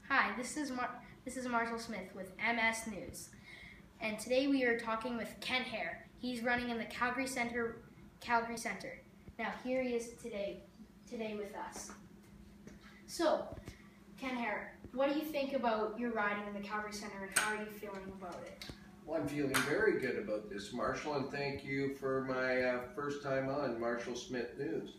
Hi, this is Marshall Smith with MS News, and today we are talking with Hehr. He's running in the Calgary Center. Now here he is today with us. So, Hehr, what do you think about your riding in the Calgary Center, and how are you feeling about it? Well, I'm feeling very good about this, Marshall, and thank you for my first time on Marshall Smith News.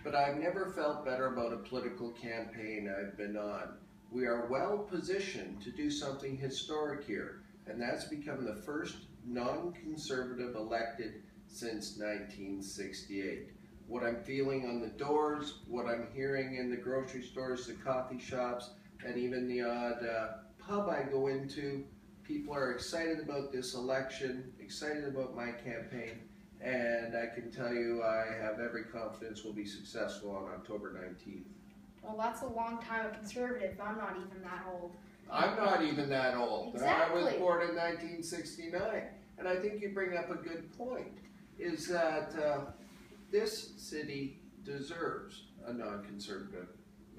But I've never felt better about a political campaign I've been on. We are well positioned to do something historic here, and that's become the first non-conservative elected since 1968. What I'm feeling on the doors, what I'm hearing in the grocery stores, the coffee shops, and even the odd pub I go into, people are excited about this election, excited about my campaign, and I can tell you I have every confidence we'll be successful on October 19th. Well, that's a long time of conservative. I'm not even that old. I'm not even that old. Exactly. I was born in 1969. And I think you bring up a good point, is that this city deserves a non-conservative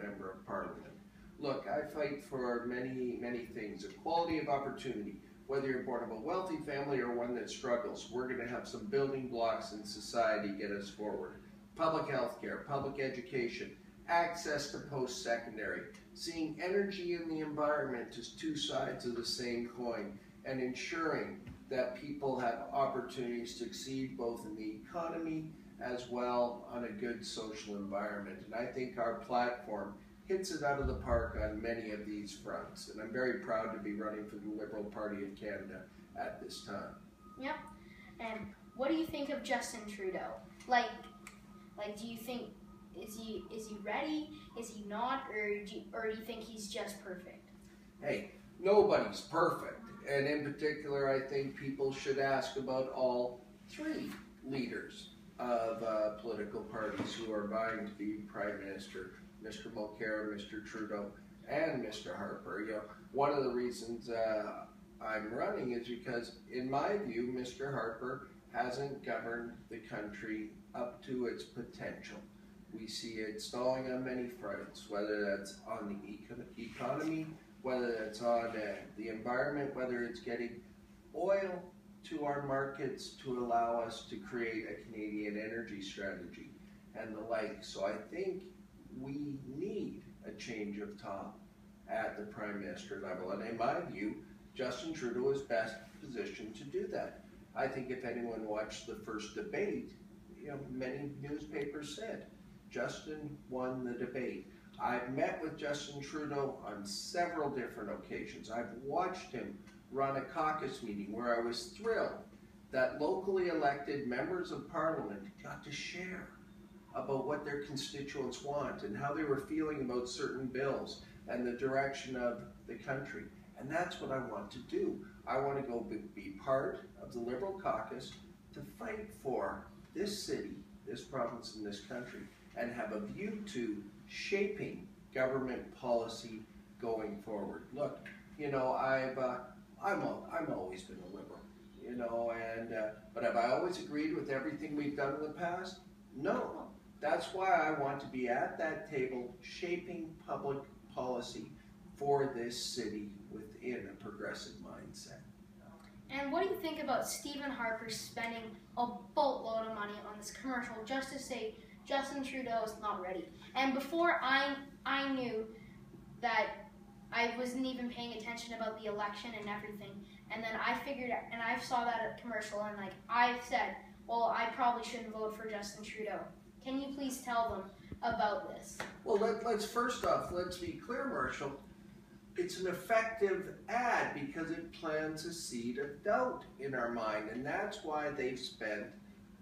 member of parliament. Look, I fight for many things. Equality of opportunity. Whether you're born of a wealthy family or one that struggles, we're going to have some building blocks in society get us forward. Public health care, public education, access to post-secondary, seeing energy in the environment as two sides of the same coin, and ensuring that people have opportunities to succeed both in the economy as well on a good social environment. And I think our platform hits it out of the park on many of these fronts. And I'm very proud to be running for the Liberal Party of Canada at this time. Yep. And what do you think of Justin Trudeau? Like do you think is he ready? Is he not? Or do you think he's just perfect? Hey, nobody's perfect. And in particular, I think people should ask about all three leaders of political parties who are vying to be Prime Minister, Mr. Mulcair, Mr. Trudeau, and Mr. Harper. You know, one of the reasons I'm running is because, in my view, Mr. Harper hasn't governed the country up to its potential. We see it stalling on many fronts, whether that's on the economy, whether that's on the environment, whether it's getting oil to our markets to allow us to create a Canadian energy strategy and the like. So I think we need a change of top at the Prime Minister level. And in my view, Justin Trudeau is best positioned to do that. I think if anyone watched the first debate, many newspapers said Justin won the debate. I've met with Justin Trudeau on several different occasions. I've watched him run a caucus meeting where I was thrilled that locally elected members of parliament got to share about what their constituents want and how they were feeling about certain bills and the direction of the country. And that's what I want to do. I want to go be part of the Liberal caucus to fight for this city, this province, and this country, and have a view to shaping government policy going forward. Look, I've always been a liberal, but have I always agreed with everything we've done in the past? No. That's why I want to be at that table shaping public policy for this city within a progressive mindset. And what do you think about Stephen Harper spending a boatload of money on this commercial just to say Justin Trudeau is not ready? And before I knew that, I wasn't even paying attention about the election and everything. And then I figured out, and I saw that commercial, and I said, well, I probably shouldn't vote for Justin Trudeau. Can you please tell them about this? Well, let's be clear, Marshall. It's an effective ad because it plants a seed of doubt in our mind, and that's why they've spent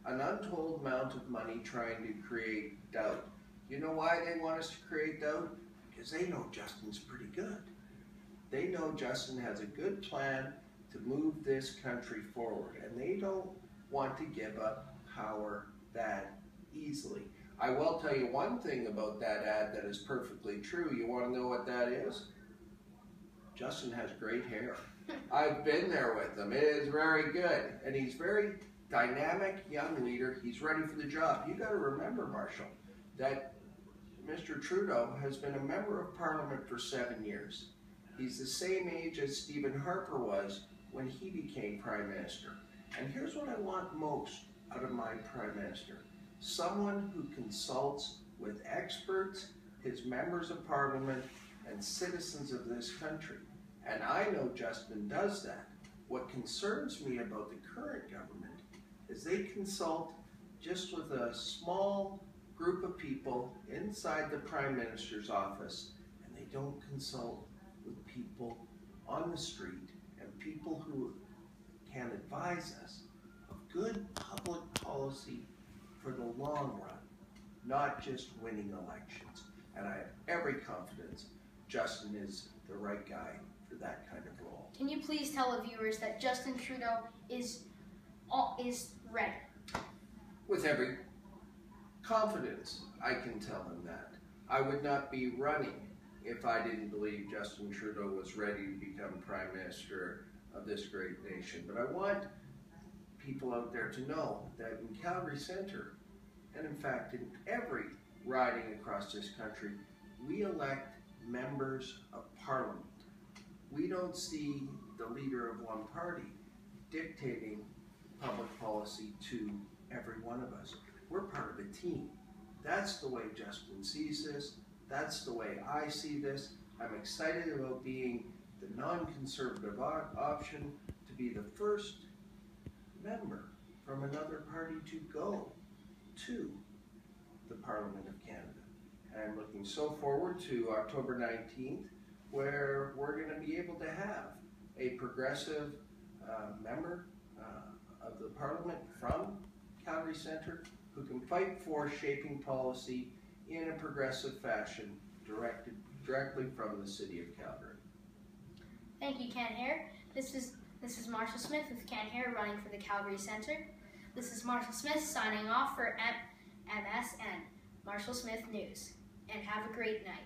an untold amount of money trying to create doubt. You know why they want us to create doubt? Because they know Justin's pretty good. They know Justin has a good plan to move this country forward, and they don't want to give up power that easily. I will tell you one thing about that ad that is perfectly true. You want to know what that is? Justin has great hair. I've been there with him. It is very good. And he's very dynamic young leader. He's ready for the job. You got to remember, Marshall, that Mr. Trudeau has been a member of parliament for 7 years. He's the same age as Stephen Harper was when he became Prime Minister. And here's what I want most out of my Prime Minister. Someone who consults with experts, his members of Parliament, and citizens of this country. And I know Justin does that. What concerns me about the current government is they consult just with a small group of people inside the Prime Minister's office, and they don't consult with people on the street and people who can advise us of good public policy for the long run, not just winning elections. And I have every confidence Justin is the right guy for that kind of role. Can you please tell the viewers that Justin Trudeau is red? With every confidence, I can tell them that. I would not be running if I didn't believe Justin Trudeau was ready to become Prime Minister of this great nation. But I want people out there to know that in Calgary Centre, and in fact in every riding across this country, we elect members of Parliament. We don't see the leader of one party dictating public policy to every one of us. We're part of a team. That's the way Justin sees this. That's the way I see this. I'm excited about being the non-conservative option, to be the first member from another party to go to the Parliament of Canada. And I'm looking so forward to October 19th, where we're going to be able to have a progressive member of the Parliament from Calgary Centre who can fight for shaping policy in a progressive fashion directly from the City of Calgary. Thank you, Ken Hehr. This is Marshall Smith with Ken Hehr running for the Calgary Centre. This is Marshall Smith signing off for MSN, Marshall Smith News. And have a great night.